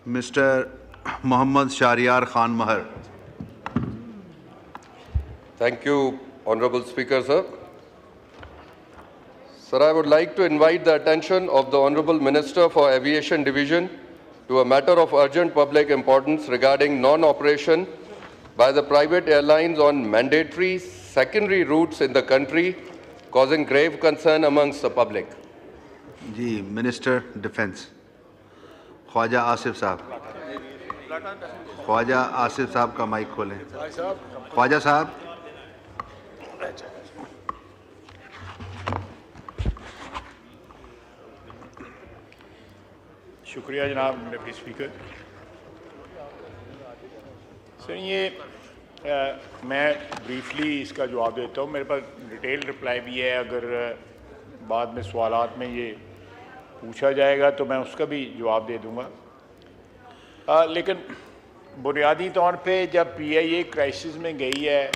Mr. Mohammad Shahryar Khan Mahar. Thank you, Honorable Speaker, sir. Sir, I would like to invite the attention of the Honorable Minister for Aviation Division to a matter of urgent public importance regarding non-operation by the private airlines on mandatory secondary routes in the country, causing grave concern amongst the public. Ji, Minister Defence. Khwaja Asif साहब. ख्वाजा आसिफ साहब का mic खोलें. ख्वाजा साहब. शुक्रिया जनाब deputy speaker. Sir ये मैं briefly इसका जवाब देता हूँ. मेरे पास डिटेल रिप्लाई भी है. अगर बाद में सवालात में ये पूछा जाएगा तो मैं उसका भी जवाब दे दूँगा. लेकिन बुनियादी तौर पे जब PIA क्राइसिस में गई है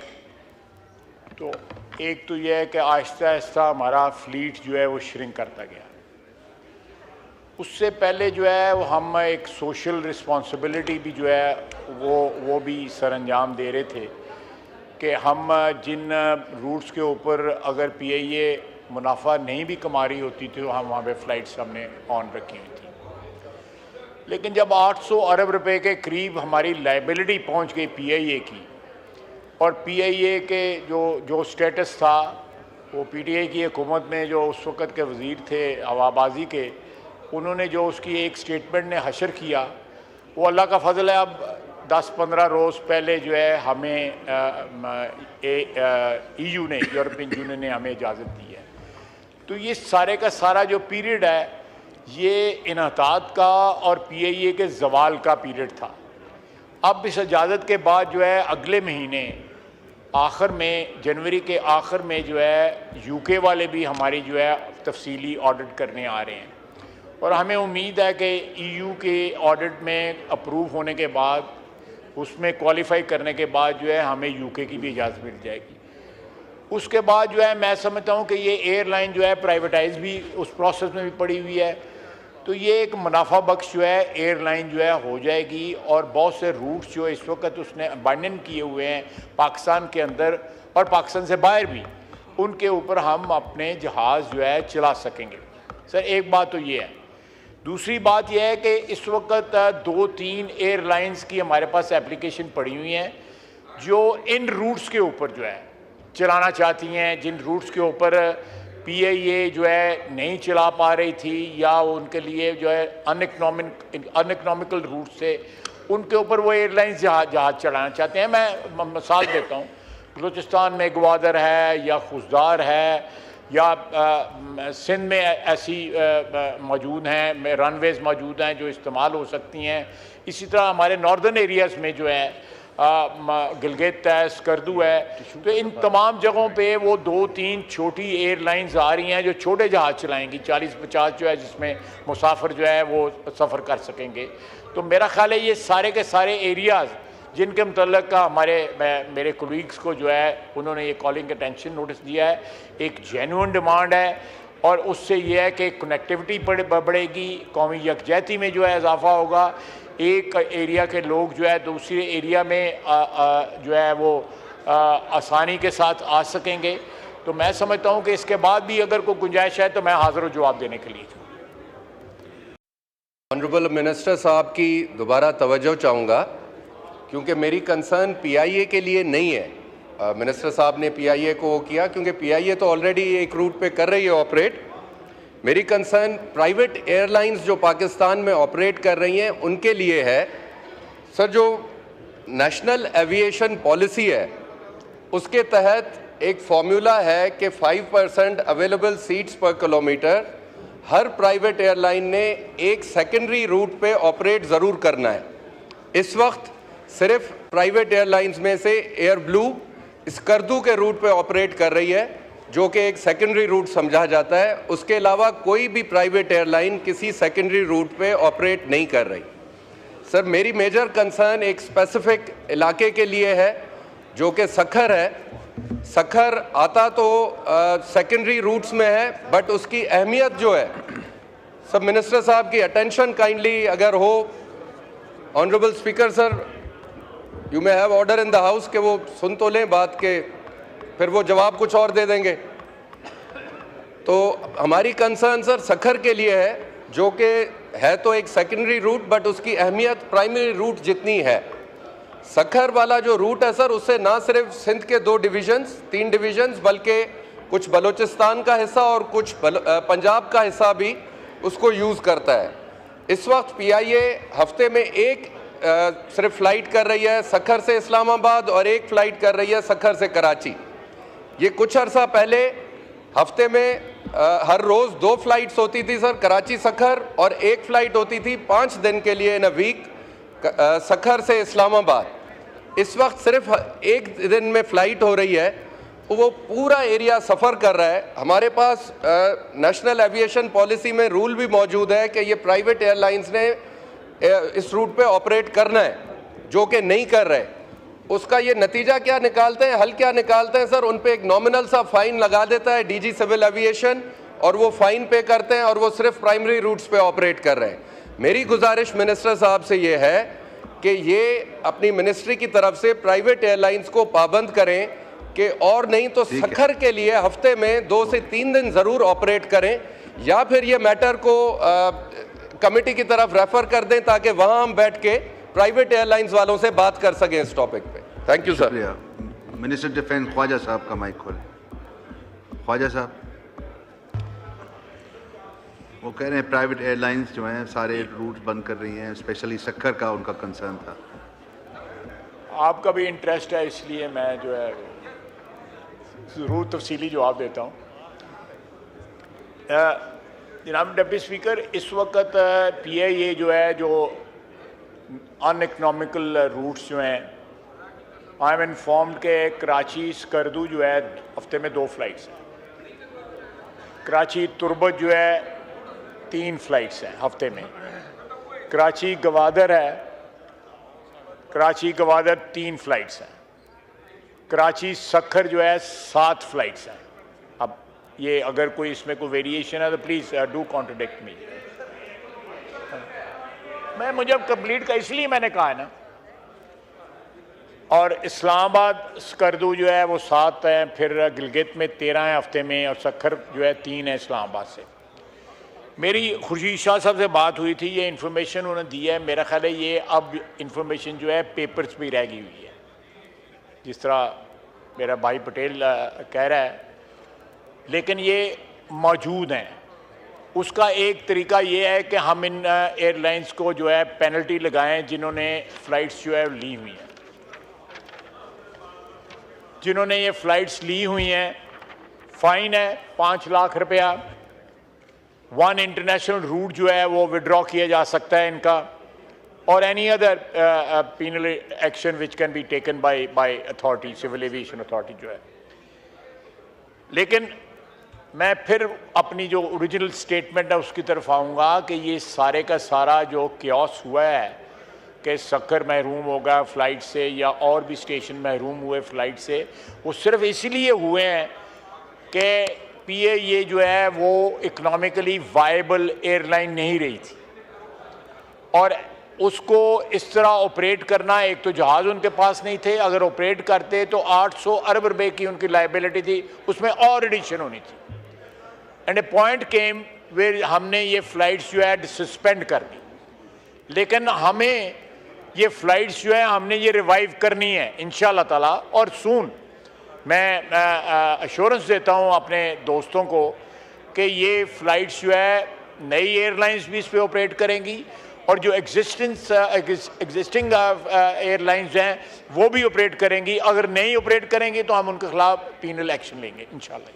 तो एक तो यह है कि आहिस्ता आहिस्ता हमारा फ्लीट जो है वो श्रिंक करता गया. उससे पहले जो है वो हम एक सोशल रिस्पॉन्सिबिलिटी भी जो है वो भी सरअंजाम दे रहे थे कि हम जिन रूट्स के ऊपर अगर PIA मुनाफा नहीं भी कमा रही होती थी तो हम वहाँ पे फ़्लाइट्स हमने ऑन रखी हुई थी. लेकिन जब 800 अरब रुपए के करीब हमारी लाइबिलिटी पहुँच गई PIA की और PIA के जो स्टेटस था वो PTI की हुकूमत में जो उस वक़्त के वज़ीर थे हवाबाजी के, उन्होंने जो उसकी एक स्टेटमेंट ने हशर किया वो अल्लाह का फ़ज़ल है. अब 10-15 रोज़ पहले जो है हमें EU ने, यूरोपियन यूनियन ने हमें इजाज़त दी है. तो ये सारे का सारा जो पीरियड है ये इन्हतात का और PIA के जवाल का पीरियड था. अब इस इजाज़त के बाद जो है अगले महीने आखिर में, जनवरी के आखिर में जो है UK वाले भी हमारी जो है तफसीली ऑडिट करने आ रहे हैं और हमें उम्मीद है कि EU के ऑडिट में अप्रूव होने के बाद, उसमें क्वालिफाई करने के बाद जो है हमें UK की भी इजाज़त मिल जाएगी. उसके बाद जो है मैं समझता हूँ कि ये एयरलाइन जो है प्राइवेटाइज भी उस प्रोसेस में भी पड़ी हुई है. तो ये एक मुनाफा बख्श जो है एयरलाइन जो है हो जाएगी और बहुत से रूट्स जो इस वक्त उसने अबैंडन किए हुए हैं पाकिस्तान के अंदर और पाकिस्तान से बाहर भी, उनके ऊपर हम अपने जहाज़ जो है चला सकेंगे. सर एक बात तो ये है. दूसरी बात यह है कि इस वक्त 2-3 एयरलाइंस की हमारे पास एप्लीकेशन पड़ी हुई हैं जो इन रूट्स के ऊपर जो है चलाना चाहती हैं, जिन रूट्स के ऊपर PIA जो है नहीं चला पा रही थी या उनके लिए जो है अनइकनॉमिकल रूट से उनके ऊपर वो एयरलाइंस जहाज़ चलाना चाहते हैं. मैं मिसाल देता हूँ, बलूचिस्तान में ग्वादर है या खुशदार है या सिंध में ऐसी मौजूद हैं, रनवेज़ मौजूद हैं जो इस्तेमाल हो सकती हैं. इसी तरह हमारे नॉर्दर्न एरियाज़ में जो है गिलगित है, स्कर्दू है. तो इन तमाम जगहों पे वो 2-3 छोटी एयरलाइंस आ रही हैं जो छोटे जहाज़ चलाएंगी, 40-50 जो है, जिसमें मुसाफिर जो है वो सफ़र कर सकेंगे. तो मेरा ख्याल है ये सारे के सारे एरियाज़ जिनके मतलब का मेरे कोलीग्स को जो है उन्होंने ये कॉलिंग अटेंशन नोटिस दिया है, एक जेन्युइन डिमांड है और उससे ये है कि कनेक्टिविटी बढ़ेगी, कौमी यकजहती में जो है इजाफा होगा, एक एरिया के लोग जो है दूसरे एरिया में जो है वो आसानी के साथ आ सकेंगे. तो मैं समझता हूँ कि इसके बाद भी अगर कोई गुंजाइश है तो मैं हाज़िर हूँ जवाब देने के लिए. ऑनरेबल मिनिस्टर साहब की दोबारा तवज्जो चाहूँगा क्योंकि मेरी कंसर्न PIA के लिए नहीं है. मिनिस्टर साहब ने PIA को वो किया क्योंकि PIA तो ऑलरेडी एक रूट पे कर रही है ऑपरेट. मेरी कंसर्न प्राइवेट एयरलाइंस जो पाकिस्तान में ऑपरेट कर रही हैं उनके लिए है. सर, जो नेशनल एविएशन पॉलिसी है उसके तहत एक फॉर्मूला है कि 5% अवेलेबल सीट्स पर किलोमीटर हर प्राइवेट एयरलाइन ने एक सेकेंडरी रूट पे ऑपरेट ज़रूर करना है. इस वक्त सिर्फ प्राइवेट एयरलाइंस में से एयर ब्लू स्कर्दू के रूट पे ऑपरेट कर रही है जो कि एक सेकेंडरी रूट समझा जाता है. उसके अलावा कोई भी प्राइवेट एयरलाइन किसी सेकेंडरी रूट पे ऑपरेट नहीं कर रही. सर, मेरी मेजर कंसर्न एक स्पेसिफिक इलाके के लिए है जो कि सखर है. सखर आता तो सेकेंडरी रूट्स में है बट उसकी अहमियत जो है, सब मिनिस्टर साहब की अटेंशन काइंडली अगर हो honourable speaker sir, you may have order in the house कि वो सुन तो लें बात के, फिर वो जवाब कुछ और दे देंगे। तो हमारी कंसर्न सर सखर के लिए है, जो कि है तो एक सेकेंडरी रूट, बट उसकी अहमियत प्राइमरी रूट जितनी है। सखर वाला जो रूट है सर, उससे ना सिर्फ सिंध के 3 डिवीजन्स, बल्कि कुछ बलूचिस्तान का हिस्सा और कुछ पंजाब का हिस्सा भी उसको यूज़ करता है। इस वक्त PIA हफ्ते में एक सिर्फ फ़्लाइट कर रही है सखर से इस्लामाबाद और एक फ़्लाइट कर रही है सखर से कराची। ये कुछ अर्सा पहले हफ्ते में हर रोज़ 2 फ़्लाइट्स होती थी सर, कराची सखर, और एक फ़्लाइट होती थी 5 दिन के लिए इन अ वीक सखर से इस्लामाबाद। इस वक्त सिर्फ एक दिन में फ़्लाइट हो रही है, वो पूरा एरिया सफ़र कर रहा है। हमारे पास नेशनल एविएशन पॉलिसी में रूल भी मौजूद है कि ये प्राइवेट एयरलाइंस ने इस रूट पे ऑपरेट करना है, जो कि नहीं कर रहे। उसका ये नतीजा क्या निकालते हैं, हल क्या निकालते हैं सर? उन पे एक नॉमिनल सा फ़ाइन लगा देता है DG सिविल एविएशन, और वो फ़ाइन पे करते हैं और वो सिर्फ प्राइमरी रूट्स पे ऑपरेट कर रहे हैं। मेरी गुजारिश मिनिस्टर साहब से ये है कि ये अपनी मिनिस्ट्री की तरफ से प्राइवेट एयरलाइंस को पाबंद करें कि और नहीं तो सखर के लिए हफ्ते में 2 से 3 दिन ज़रूर ऑपरेट करें, या फिर ये मैटर को कमेटी की तरफ रेफ़र कर दें ताकि वहाँ हम बैठ के प्राइवेट एयरलाइंस वालों से बात कर सकें इस टॉपिक पे। Thank you sir. Minister defence Khawaja sahab का माइक खोलें। ख्वाजा साहब, वो कह रहे हैं प्राइवेट एयरलाइंस जो हैं सारे रूट बंद कर रही हैं, स्पेशली सखर का उनका कंसर्न था। आपका भी इंटरेस्ट है, इसलिए मैं जो है ज़रूर तफसीली जवाब देता हूँ। जनाब डिप्टी स्पीकर, इस वक्त PIA जो है, जो अनइकनॉमिकल रूट्स जो हैं, आई एम इन्फॉर्म्ड के कराची स्कर्दू जो है हफ्ते में 2 फ़्लाइट्स हैं, कराची तुर्बत जो है 3 फ़्लाइट्स हैं हफ्ते में, कराची गवादर है, कराची गवादर 3 फ़्लाइट्स हैं, कराची सखर जो है 7 फ़्लाइट्स हैं। अब ये अगर कोई इसमें कोई वेरिएशन है तो प्लीज़ डू कॉन्ट्रडिक्ट मी। मुझे अब कंप्लीट का इसलिए मैंने कहा है ना, और इस्लामाबाद स्कर्दू जो है वो 7 हैं, फिर गिलगित में 13 हैं हफ्ते में, और सखर जो है 3 है इस्लामाबाद से। मेरी खुर्शीद शाह साहब से बात हुई थी, ये इन्फॉर्मेशन उन्होंने दी है। मेरा ख्याल है ये अब इन्फॉर्मेशन जो है पेपर्स भी रह गई हुई है, जिस तरह मेरा भाई पटेल कह रहा है, लेकिन ये मौजूद हैं। उसका एक तरीका ये है कि हम इन एयरलाइंस को जो है पेनल्टी लगाएं जिन्होंने फ़्लाइट्स जो है ली हुई हैं, जिन्होंने ये फ़्लाइट्स ली हुई हैं। फ़ाइन है 5 लाख रुपया। 1 इंटरनेशनल रूट जो है वो विड्रॉ किया जा सकता है इनका, और any other penal action which can be taken by authority, civil aviation authority जो है। लेकिन मैं फिर अपनी जो ओरिजिनल स्टेटमेंट है उसकी तरफ आऊँगा कि ये सारे का सारा जो क्योस हुआ है कि सखर महरूम होगा फ़्लाइट से, या और भी स्टेशन महरूम हुए फ़्लाइट से, वो सिर्फ इसलिए हुए हैं कि PIA जो है वो इकनॉमिकली वायबल एयरलाइन नहीं रही थी, और उसको इस तरह ऑपरेट करना, एक तो जहाज़ उनके पास नहीं थे, अगर ऑपरेट करते तो 800 अरब रुपए की उनकी लाइबिलिटी थी, उसमें और एडिशन होनी थी। And a point came where हमने ये फ़्लाइट्स जो है सस्पेंड कर दी, लेकिन हमें ये फ़्लाइट्स जो है हमने ये रिवाइव करनी है इंशाअल्लाह ताला, और सून। मैं अश्योरेंस देता हूँ अपने दोस्तों को कि ये फ़्लाइट्स जो है नई एयरलाइंस भी इस पर ऑपरेट करेंगी, और जो एग्जिस्टिंग एयरलाइंस हैं वो भी ऑपरेट करेंगी। अगर नहीं ऑपरेट करेंगी तो हम उनके ख़िलाफ़ पीनल एक्शन लेंगे इंशाअल्लाह।